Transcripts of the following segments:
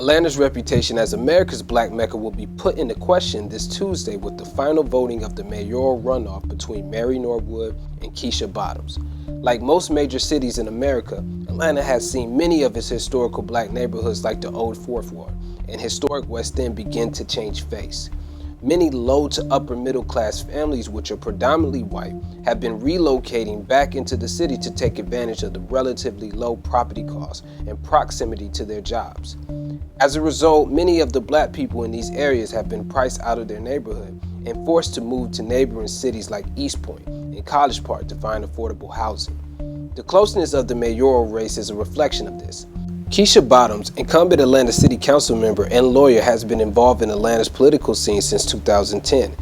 Atlanta's reputation as America's Black Mecca will be put into question this Tuesday with the final voting of the mayoral runoff between Mary Norwood and Keisha Bottoms. Like most major cities in America, Atlanta has seen many of its historical Black neighborhoods like the old Fourth Ward and historic West End begin to change face. Many low to upper middle class families, which are predominantly white, have been relocating back into the city to take advantage of the relatively low property costs and proximity to their jobs. As a result, many of the Black people in these areas have been priced out of their neighborhood and forced to move to neighboring cities like East Point and College Park to find affordable housing. The closeness of the mayoral race is a reflection of this. Keisha Bottoms, incumbent Atlanta City Council member and lawyer, has been involved in Atlanta's political scene since 2010.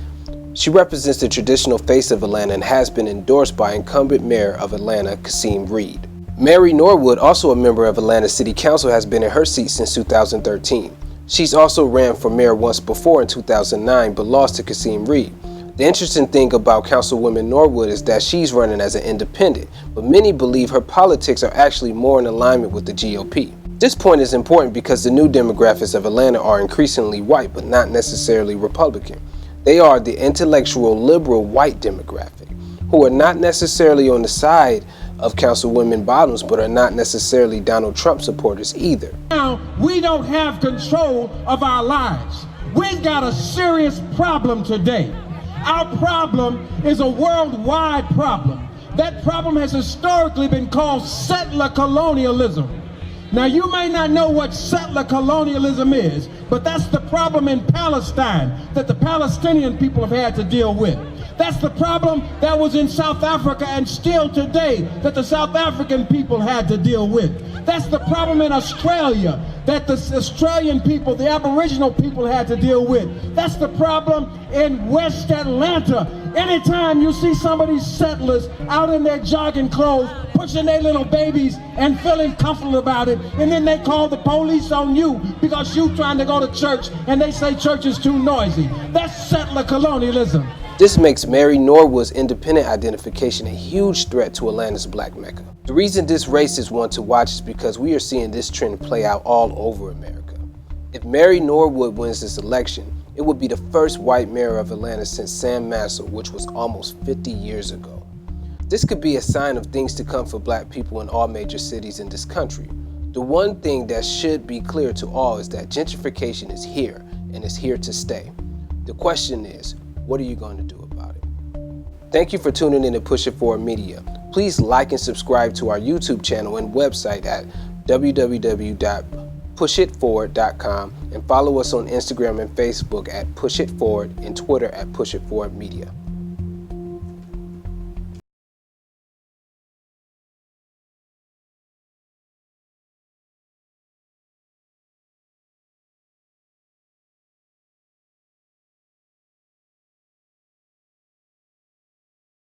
She represents the traditional face of Atlanta and has been endorsed by incumbent mayor of Atlanta, Kasim Reed. Mary Norwood, also a member of Atlanta City Council, has been in her seat since 2013. She's also ran for mayor once before in 2009 but lost to Kasim Reed. The interesting thing about Councilwoman Norwood is that she's running as an independent, but many believe her politics are actually more in alignment with the GOP. This point is important because the new demographics of Atlanta are increasingly white, but not necessarily Republican. They are the intellectual liberal white demographic, who are not necessarily on the side of Councilwoman Bottoms, but are not necessarily Donald Trump supporters either. Now, we don't have control of our lives. We've got a serious problem today. Our problem is a worldwide problem. That problem has historically been called settler colonialism. Now, you may not know what settler colonialism is, but that's the problem in Palestine that the Palestinian people have had to deal with. That's the problem that was in South Africa and still today that the South African people had to deal with. That's the problem in Australia that the Australian people, the Aboriginal people, had to deal with. That's the problem in West Atlanta. Anytime you see some of these settlers out in their jogging clothes, pushing their little babies and feeling comfortable about it, and then they call the police on you because you trying to go to church and they say church is too noisy. That's settler colonialism. This makes Mary Norwood's independent identification a huge threat to Atlanta's Black Mecca. The reason this race is one to watch is because we are seeing this trend play out all over America. If Mary Norwood wins this election, it would be the first white mayor of Atlanta since Sam Massell, which was almost 50 years ago. This could be a sign of things to come for Black people in all major cities in this country. The one thing that should be clear to all is that gentrification is here and is here to stay. The question is, what are you going to do about it? Thank you for tuning in to Push It Forward Media. Please like and subscribe to our YouTube channel and website at www.pushitforward.com and follow us on Instagram and Facebook at Push It Forward and Twitter at Push It Forward Media.